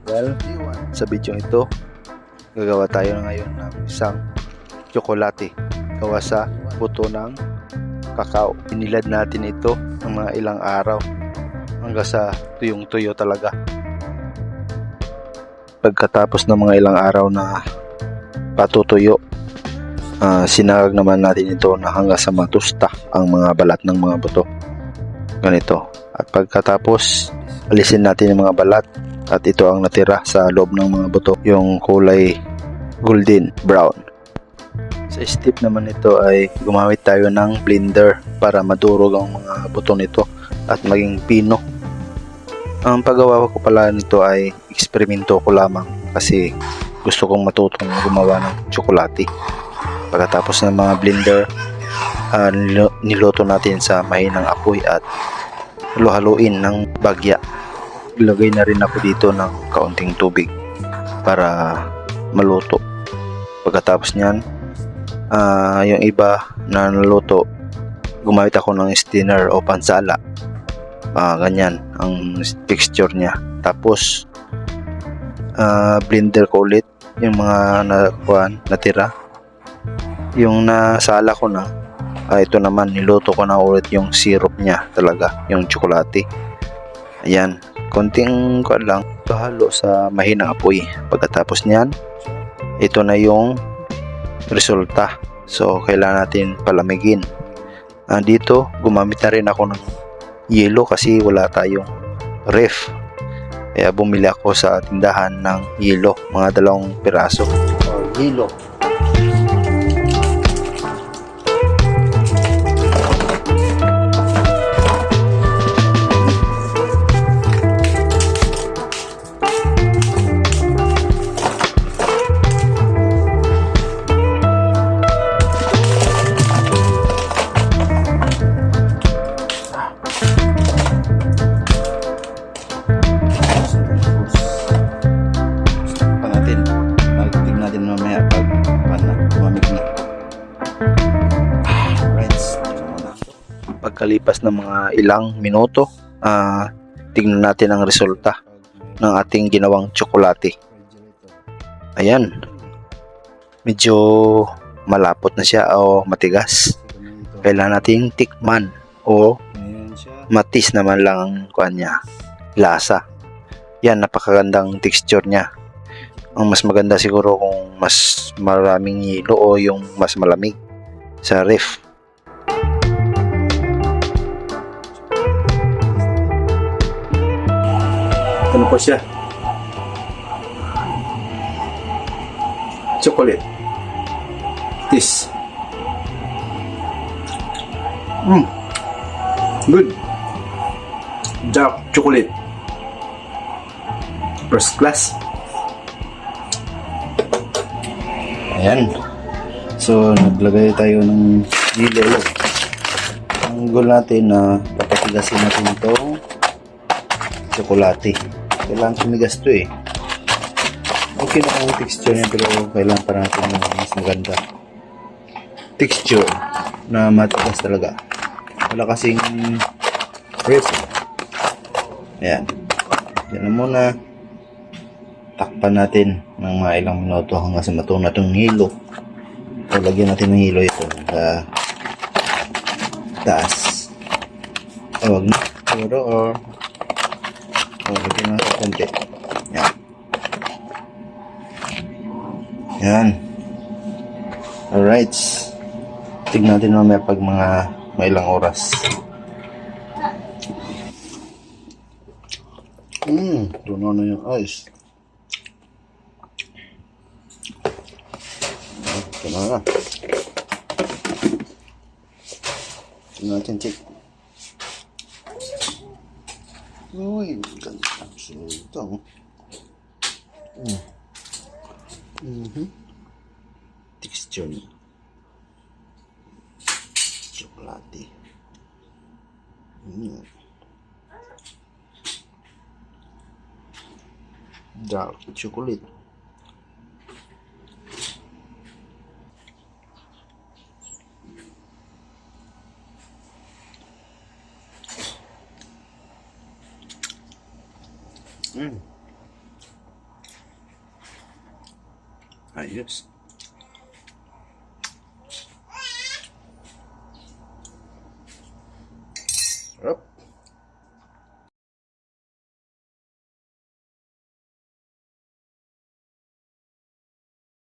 Well, sa video ito, gagawa tayo ngayon ng isang tsokolate gawa sa buto ng kakao. Inilad natin ito ng mga ilang araw hanggang sa tuyong-tuyo talaga. Pagkatapos ng mga ilang araw na patutuyo, sinagag naman natin ito na hanggang sa matusta ang mga balat ng mga buto. Ganito. At pagkatapos, alisin natin yung mga balat at ito ang natira sa loob ng mga buto, yung kulay golden brown. Sa step naman ito ay gumamit tayo ng blender para madurog ang mga buto nito at maging pino. Ang paggawa ko pala nito ay eksperimento ko lamang kasi gusto kong matutong gumawa ng tsokolate. Pagkatapos ng mga blender, niluto natin sa mahinang apoy at halo-haluin ng bagya. Ilagay na rin ako dito ng kaunting tubig para maluto. Pagkatapos niyan, yung iba na naluto, gumamit ako ng stirrer o pansala. Ganyan ang texture niya. Tapos blender ko ulit yung mga natira. Yung nasala ko na, ito naman niluto ko na ulit yung syrup niya talaga, yung tsokolate. Ayan, konting lang, halo sa mahinang apoy. Pagkatapos niyan, ito na yung resulta. So kailangan natin palamigin. Dito gumamit na rin ako ng yelo kasi wala tayong ref. Kaya bumili ako sa tindahan ng yelo, mga 2 piraso yelo. Pagkalipas ng mga ilang minuto, tingnan natin ang resulta ng ating ginawang tsokolate. Ayan, medyo malapot na siya o matigas. Kailangan nating tikman o matis naman lang ang kanya lasa. Yan, napakagandang texture niya. Ang mas maganda siguro kung mas maraming hilo o yung mas malamig sa ref. Ano po siya? Chocolate. This. Good. Dark chocolate. First class. Ayan. So, naglagay tayo ng yelo. Ang goal natin na papatigasin natin itong tsokolate. Kailangan tumigas to eh. Okay na ang texture niya pero kailangan pa natin ng mas maganda texture na matigas talaga. Wala kasing ref. Ayan. Yan na muna. Takpan natin ng mga ilang minuto hanggang sa matunaw na itong hilo. So, lagyan natin ng hilo ito sa taas. Huwag na. Siguro or lagyan natin konti. Yan. Yan. Alright. Tignan natin mamaya pag mga ilang oras. Tunaw na yung ice. Ito na. Tignan natin, check. Uy, ganda. Ito. Texture niya. Chocolate. Dark chocolate. Ayos. Sarap.